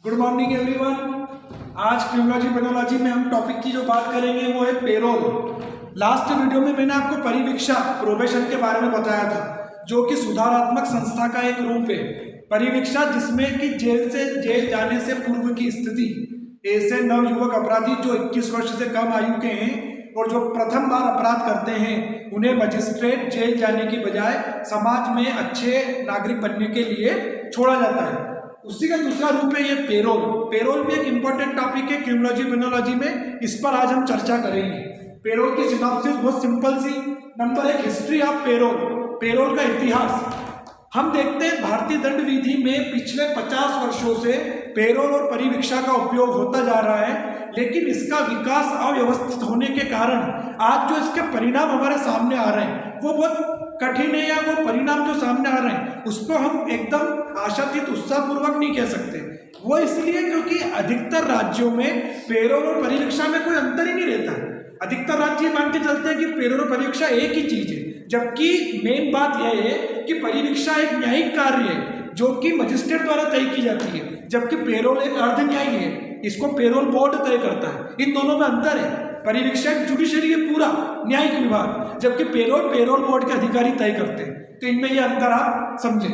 Good morning everyone. आज criminology पेनोलॉजी में हम टॉपिक की जो बात करेंगे वो है पेरोल। लास्ट वीडियो में मैंने आपको परिवीक्षा प्रोबेशन के बारे में बताया था, जो कि सुधारात्मक संस्था का एक रूप है। परिवीक्षा जिसमें कि जेल जाने से पूर्व की स्थिति, ऐसे नवयुवक अपराधी जो 21 वर्ष से कम आयु के हैं और जो प्रथम बार अपराध करते हैं, उन्हें मजिस्ट्रेट जेल जाने की बजाय समाज में अच्छे नागरिक बनने के लिए छोड़ा जाता है। उसी का दूसरा रूप है ये पेरोल। पेरोल भी एक इंपॉर्टेंट टॉपिक है क्रिमिनोलॉजी पेनोलॉजी में, इस पर आज हम चर्चा करेंगे। पेरोल की सिनॉप्सिस बहुत सिंपल सी। Number 1, history of parole. Parole का इतिहास हम देखते हैं भारतीय दंड विधि में पिछले 50 वर्षों से पेरोल और परिवीक्षा का उपयोग होता जा रहा है, लेकिन इसका विकास अव्यवस्थित होने के कारण आज जो इसके परिणाम हमारे सामने आ रहे हैं वो बहुत कठिन है, या वो परिणाम जो सामने आ रहे हैं उसको हम एकदम आशातीत उत्साहपूर्वक नहीं कह सकते। वो इसलिए क्योंकि अधिकतर राज्यों में पेरोल और परिवीक्षा में कोई अंतर ही नहीं रहता। अधिकतर राज्य मान के चलते हैं कि पेरोल और परिवीक्षा एक ही चीज है, जबकि मेन बात यह है कि परिवीक्षा एक न्यायिक कार्य है जो कि मजिस्ट्रेट द्वारा तय की जाती है, जबकि पेरोल एक अर्ध न्यायिक है, इसको पेरोल बोर्ड तय करता है। इन दोनों में अंतर है। परिवीक्षा जुडिशरी है, पूरा न्यायिक विभाग, जबकि पेरोल बोर्ड के अधिकारी तय करते हैं। तो इनमें यह अंतर आप समझें।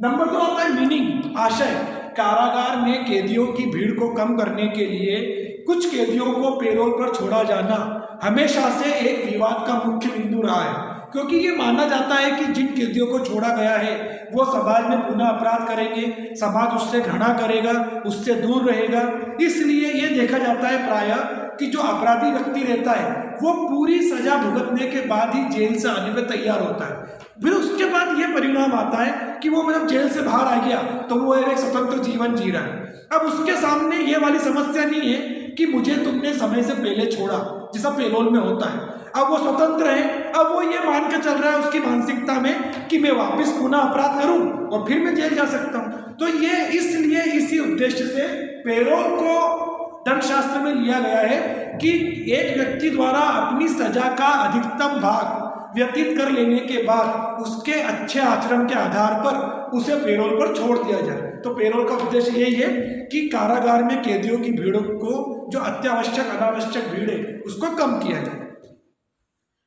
नंबर 2 आता है मीनिंग, आशय। कारागार में कैदियों की भीड़ को कम करने के लिए कुछ कैदियों को पेरोल पर छोड़ा जाना हमेशा से एक विवाद का मुख्य बिंदु रहा है, क्योंकि ये माना जाता है कि जिन कैदियों को छोड़ा गया है वो समाज में पुनः अपराध करेंगे, समाज उससे घृणा करेगा, उससे दूर रहेगा। इसलिए ये देखा जाता है प्रायः कि जो अपराधी व्यक्ति रहता है वो पूरी सजा भुगतने के बाद ही जेल से आने पर तैयार होता है। फिर उसके बाद ये परिणाम आता है कि वो जब जेल से बाहर आ गया तो वो एक स्वतंत्र जीवन जी रहा है। अब उसके सामने ये वाली समस्या नहीं है कि मुझे तुमने समय से पहले छोड़ा, जैसा पेरोल में होता है। अब वो स्वतंत्र है, अब वो ये मान के चल रहा है उसकी मानसिकता में कि मैं वापस पुनः अपराध करूं और फिर मैं जेल जा सकता हूं। तो ये इसलिए इसी उद्देश्य से पेरोल को दंड शास्त्र में लिया गया है कि एक व्यक्ति द्वारा अपनी सजा का अधिकतम भाग व्यतीत कर लेने के बाद उसके अच्छे आचरण के आधार पर उसे पेरोल पर छोड़ दिया जाए। तो पेरोल का उद्देश्य यही है कि कारागार में कैदियों की भीड़ को, जो अत्यावश्यक अनावश्यक भीड़ है, उसको कम किया जाए।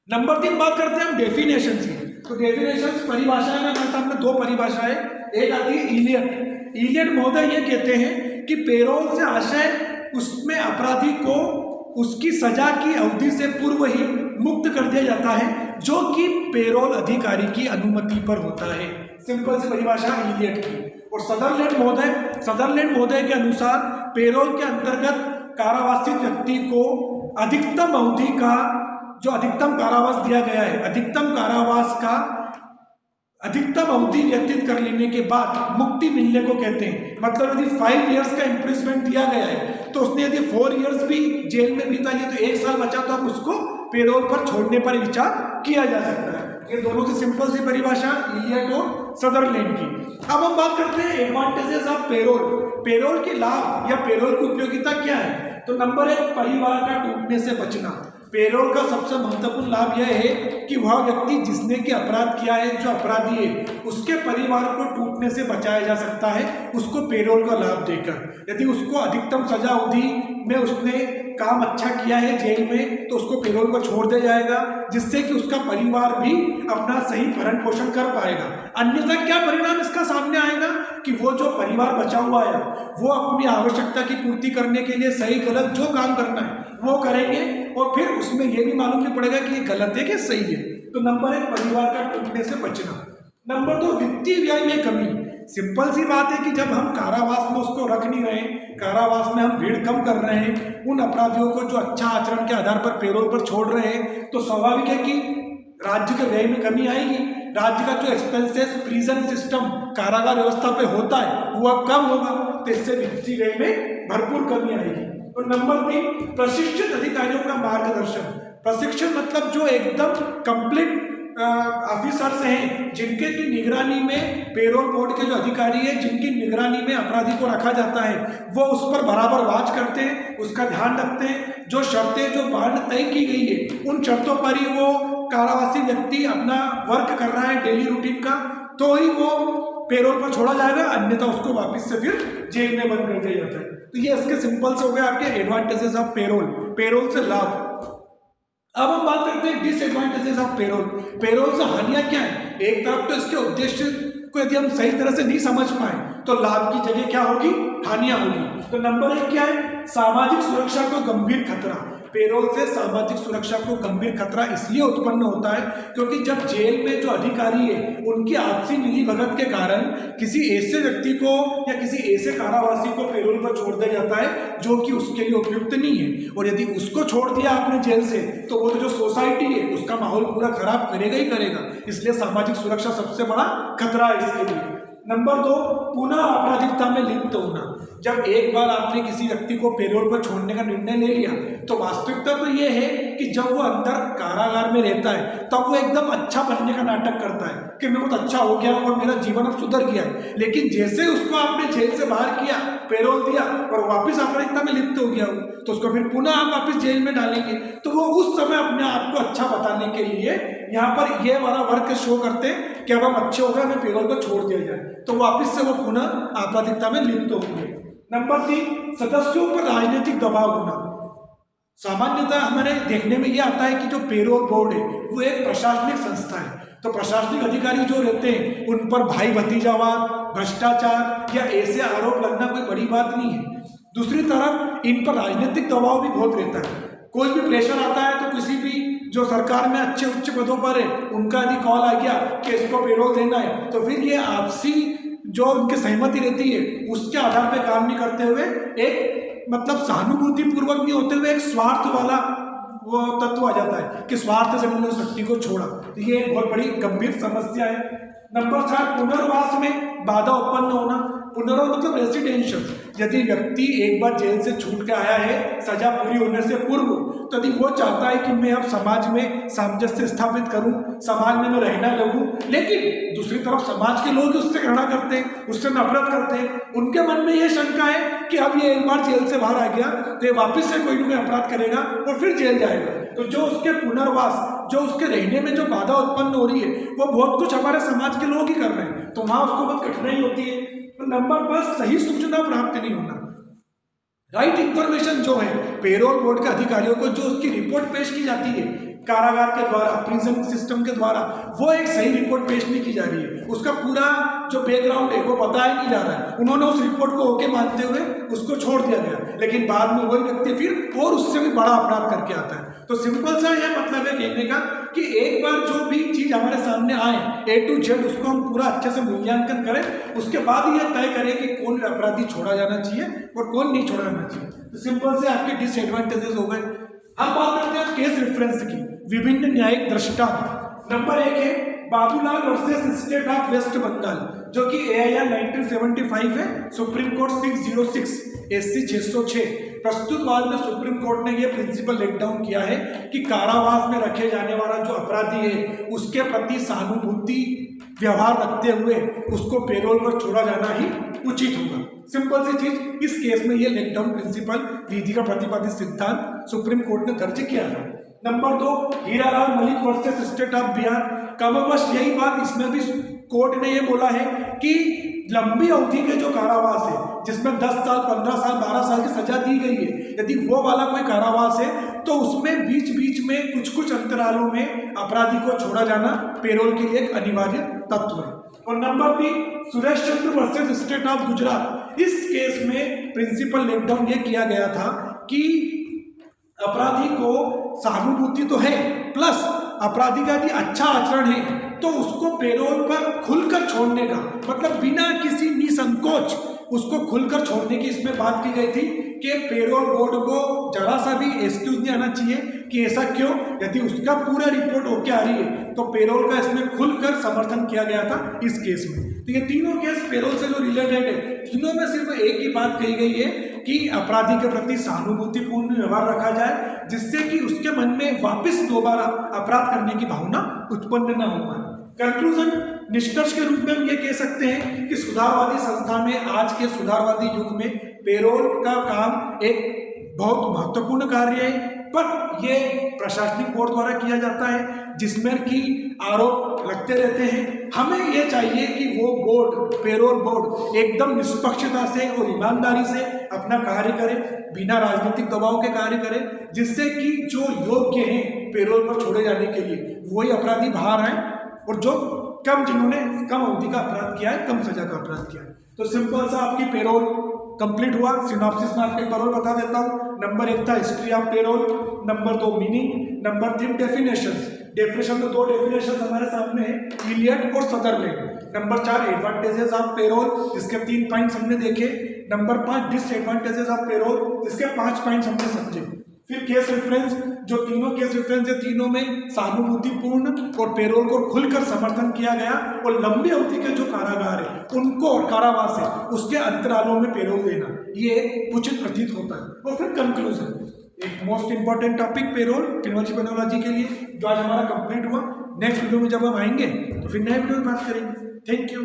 नंबर 3 बात करते हैं हम डेफिनेशन की। तो डेफिनेशन परिभाषाएं में हमारे सामने 2 परिभाषाएं, एक आती है इलियट। इलियट महोदय ये कहते हैं कि पेरोल से आशय उसमें अपराधी को उसकी सजा की अवधि से पूर्व ही मुक्त कर दिया जाता है, जो कि पेरोल अधिकारी की अनुमति पर होता है। सिंपल सी परिभाषा इलियट की। और सदरलैंड महोदय के अनुसार पेरोल के अंतर्गत कारावासित व्यक्ति को अधिकतम अवधि का, जो अधिकतम कारावास दिया गया है, अधिकतम कारावास का अधिकतम अवधि व्यतीत कर लेने के बाद मुक्ति मिलने को कहते हैं। मतलब यदि 5 इयर्स का इम्प्रिजमेंट दिया गया है तो उसने यदि 4 इयर्स भी जेल में बिता लिए तो 1 साल बचा, तो अब उसको पेरोल पर छोड़ने पर विचार किया जा सकता है। ये दोनों से सिंपल सी परिभाषा इलियट और सदरलैंड की। अब हम बात करते हैं एडवांटेजेस ऑफ पेरोल। पेरोल के लाभ या पेरोल की उपयोगिता क्या है? तो नंबर 1, परिवार का टूटने से बचना। पेरोल का सबसे महत्वपूर्ण लाभ यह है कि वह व्यक्ति जिसने कि अपराध किया है, जो अपराधी है, उसके परिवार को टूटने से बचाया जा सकता है उसको पेरोल का लाभ देकर। यदि उसको अधिकतम सजा अवधि में उसने काम अच्छा किया है जेल में, तो उसको पेरोल को छोड़ दिया जाएगा, जिससे कि उसका परिवार भी अपना सही भरण पोषण कर पाएगा। अन्यथा क्या परिणाम इसका सामने आएगा कि वो जो परिवार बचा हुआ है वो अपनी आवश्यकता की पूर्ति करने के लिए सही गलत जो काम करना है वो करेंगे, और फिर उसमें यह भी मालूम नहीं पड़ेगा कि ये गलत है कि सही है। तो नंबर 1, परिवार का टूटने से बचना। नंबर 2, वित्तीय व्यय में कमी। सिंपल सी बात है कि जब हम कारावास में उसको रख नहीं रहे, कारावास में हम भीड़ कम कर रहे हैं, उन अपराधियों को जो अच्छा आचरण के आधार पर पेरोल पर छोड़ रहे हैं, तो स्वाभाविक है कि राज्य के व्यय में कमी आएगी। राज्य का जो एक्सपेंसेस प्रिजन सिस्टम कारागार व्यवस्था पे होता है वो अब कम होगा, तो इससे वित्तीय व्यय में भरपूर कमी आएगी। और नंबर 3, प्रशिक्षित अधिकारियों का मार्गदर्शन। प्रशिक्षण मतलब जो एकदम कंप्लीट ऑफिसर्स हैं जिनके की निगरानी में पेरोल बोर्ड के जो अधिकारी हैं, जिनकी निगरानी में अपराधी को रखा जाता है, वो उस पर बराबर वाच करते हैं, उसका ध्यान रखते हैं। जो शर्तें, जो बांड तय की गई है, उन शर्तों पर ही वो कारावासी व्यक्ति अपना वर्क कर रहा है डेली रूटीन का, तो ही वो पेरोल पर छोड़ा जाएगा, अन्यथा उसको वापस से फिर जेल में बंद कर दिया जाता है। तो ये इसके सिंपल से हो गए आपके एडवांटेजेस ऑफ पेरोल, पेरोल से लाभ। अब हम बात करते हैं डिसएडवांटेजेस ऑफ पेरोल। पेरोल से हानियां क्या है? एक तरफ तो इसके उद्देश्य को यदि हम सही तरह से नहीं समझ पाए तो लाभ की जगह क्या होगी? हानियां होगी। तो नंबर 1 क्या है? सामाजिक सुरक्षा को गंभीर खतरा। पेरोल से सामाजिक सुरक्षा को गंभीर खतरा इसलिए उत्पन्न होता है क्योंकि जब जेल में जो अधिकारी है उनकी आपसी मिलीभगत के कारण किसी ऐसे व्यक्ति को या किसी ऐसे कारावासी को पेरोल पर छोड़ दिया जाता है जो कि उसके लिए उपयुक्त नहीं है, और यदि उसको छोड़ दिया आपने जेल से तो वो जो सोसाइटी है उसका माहौल पूरा खराब करेगा ही करेगा। इसलिए सामाजिक सुरक्षा सबसे बड़ा खतरा है इसके लिए। नंबर 2, पुनः आपराधिकता में लिप्त होना। जब एक बार आपने किसी व्यक्ति को पेरोल पर छोड़ने का निर्णय ले लिया तो वास्तविकता तो ये है कि जब वो अंदर कारागार में रहता है तब वो एकदम अच्छा बनने का नाटक करता है कि मैं बहुत अच्छा हो गया और मेरा जीवन अब सुधर गया है। लेकिन जैसे उसको आपने जेल से बाहर किया, पेरोल दिया और वापस आपराधिकता में लिप्त हो गया हो, तो उसको फिर पुनः आप वापस जेल में डालेंगे। तो वो उस समय अपने आप को अच्छा बताने के लिए यहाँ पर ये वाला वर्क शो करते हैं कि अब हम अच्छे हो गए, हमें पेरोल पर छोड़ दिया जाए, तो वापस से वो पुनः आपराधिकता में लिप्त होंगे। नंबर 3, सदस्यों पर राजनीतिक दबाव होना। सामान्यतः हमारे देखने में यह आता है कि जो पेरोल बोर्ड है वो एक प्रशासनिक संस्था है, तो प्रशासनिक अधिकारी जो रहते हैं उन पर भाई भतीजावाद, भ्रष्टाचार या ऐसे आरोप लगना कोई बड़ी बात नहीं है। दूसरी तरफ इन पर राजनीतिक दबाव भी बहुत रहता है। कोई भी प्रेशर आता है तो किसी भी जो सरकार में अच्छे उच्च पदों पर है उनका यदि कॉल आ गया कि इसको पेरोल देना है, तो फिर ये आपसी जो उनकी सहमति रहती है उसके आधार पर काम नहीं करते हुए, एक मतलब सहानुभूति पूर्वक नहीं होते हुए एक स्वार्थ वाला वो तत्व आ जाता है कि स्वार्थ से उन्होंने उस व्यक्ति को छोड़ा। तो ये एक बहुत बड़ी गंभीर समस्या है। नंबर 4, पुनर्वास में बाधा उत्पन्न होना। पुनर्वास मतलब रेसिडेंशियल। यदि व्यक्ति एक बार जेल से छूट के आया है सजा पूरी होने से पूर्व, तो यदि वो चाहता है कि मैं अब समाज में सामंजस्य स्थापित करूं, समाज में मैं रहना लगूं, लेकिन दूसरी तरफ समाज के लोग उससे घृणा करते हैं, उससे नफरत करते हैं, उनके मन में ये शंका है कि अब ये एक बार जेल से बाहर आ गया तो ये वापस से कोई ना कोई अपराध करेगा और फिर जेल जाएगा। तो जो उसके पुनर्वास, जो उसके रहने में जो बाधा उत्पन्न हो रही है वो बहुत कुछ हमारे समाज के लोग ही कर रहे हैं, तो वहां उसको बहुत कठिनाई होती है। तो नंबर 5, सही सूचना प्राप्त नहीं होना। राइट इंफॉर्मेशन जो है पेरोल बोर्ड के अधिकारियों को जो उसकी रिपोर्ट पेश की जाती है कारागार के द्वारा, प्रिजन सिस्टम के द्वारा, वो एक सही रिपोर्ट पेश नहीं की जा रही है। उसका पूरा जो बैकग्राउंड है वो बताया नहीं जा रहा है। उन्होंने उस रिपोर्ट को ओके मानते हुए उसको छोड़ दिया गया, लेकिन बाद में वही व्यक्ति फिर और उससे भी बड़ा अपराध करके आता है। तो सिंपल सा यह मतलब है कहने का कि एक बार जो भी चीज हमारे सामने आए A to Z उसको हम पूरा अच्छे से मूल्यांकन करें, उसके बाद यह तय करें कि कौन अपराधी छोड़ा जाना चाहिए और कौन नहीं छोड़ा जाना चाहिए। तो सिंपल से आपके डिसएडवांटेजेस हो गए। अब बात करते हैं केस रेफरेंस की, विभिन्न न्यायिक दृष्टांत। नंबर 1 है Babulal versus state of West Bengal, जो कि AIR 1975 है, सुप्रीम कोर्ट 606 SC 606। प्रस्तुत वाद में सुप्रीम कोर्ट ने यह प्रिंसिपल लेट डाउन किया है कि कारावास में रखे जाने वाला जो अपराधी है उसके प्रति सहानुभूति व्यवहार रखते हुए उसको पेरोल पर छोड़ा जाना ही उचित होगा। सिंपल सी चीज, इस केस में यह लेटडाउन प्रिंसिपल विधि का प्रतिपादित सिद्धांत सुप्रीम कोर्ट ने दर्ज किया था। Number 2, Hiralal Malik versus state of Bihar. कमोबेश यही बात इसमें भी कोर्ट ने यह बोला है कि लंबी अवधि के जो कारावास है जिसमें 10 साल, 15 साल, 12 साल की सजा दी गई है, यदि वो वाला कोई कारावास है तो उसमें बीच बीच में कुछ कुछ अंतरालों में अपराधी को छोड़ा जाना पेरोल के लिए एक अनिवार्य तत्व है। और number 3, Suresh Chandra versus state of Gujarat. इस केस में प्रिंसिपल लेटडाउन ये किया गया था कि अपराधी को सहानुभूति तो है, प्लस अपराधी का यदि अच्छा आचरण है तो उसको पेरोल पर खुलकर छोड़ने का, मतलब बिना किसी निसंकोच उसको खुलकर छोड़ने की इसमें बात की गई थी कि पेरोल बोर्ड को जरा सा भी एक्सक्यूज नहीं आना चाहिए कि ऐसा क्यों, यदि उसका पूरा रिपोर्ट होके आ रही है तो पेरोल का इसमें खुलकर समर्थन किया गया था इस केस में। तो ये तीनों केस पेरोल से जो रिलेटेड है, तीनों में सिर्फ एक ही बात कही गई है कि अपराधी के प्रति सहानुभूतिपूर्ण व्यवहार रखा जाए जिससे कि उसके मन में वापस दोबारा अपराध करने की भावना उत्पन्न न हो पाए। कंक्लूजन, निष्कर्ष के रूप में हम ये कह सकते हैं कि सुधारवादी संस्था में, आज के सुधारवादी युग में पेरोल का काम एक बहुत महत्वपूर्ण कार्य है। पर ये प्रशासनिक बोर्ड द्वारा किया जाता है जिसमें कि आरोप लगते रहते हैं। हमें ये चाहिए कि वो बोर्ड, पेरोल बोर्ड एकदम निष्पक्षता से और ईमानदारी से अपना कार्य करे, बिना राजनीतिक दबाव के कार्य करे, जिससे कि जो योग्य हैं पेरोल पर छोड़े जाने के लिए वही अपराधी बाहर आए और जो जिन्होंने कम अवधि का अपराध किया है, कम सजा का अपराध किया है। तो सिंपल सा आपकी पेरोल कंप्लीट हुआ। सिनॉप्सिस में आपके पेरोल बता देता हूँ। नंबर 1 था history of payroll, number 2 meaning, number 3 definitions. Definition में 2 डेफिनेशन हमारे सामने है, इलियट और Sutherland. Number 4 advantages of payroll, जिसके 3 पॉइंट्स हमने देखे। नंबर 5 डिसएडवांटेजेस ऑफ पेरोल, जिसके 5 पॉइंट्स हमने समझे। फिर केस रेफरेंस, जो तीनों केस रेफरेंस है, तीनों में सहानुभूतिपूर्ण और पेरोल को खुलकर समर्थन किया गया और लंबी अवधि के जो कारागार है उनको और कारावास है उसके अंतरालों में पेरोल देना ये उचित प्रतीत होता है। और फिर कंक्लूजन, एक most important topic parole criminology penology के लिए, जो आज हमारा कंप्लीट हुआ। नेक्स्ट वीडियो में जब हम आएंगे तो फिर नए वीडियो में बात करेंगे। Thank you.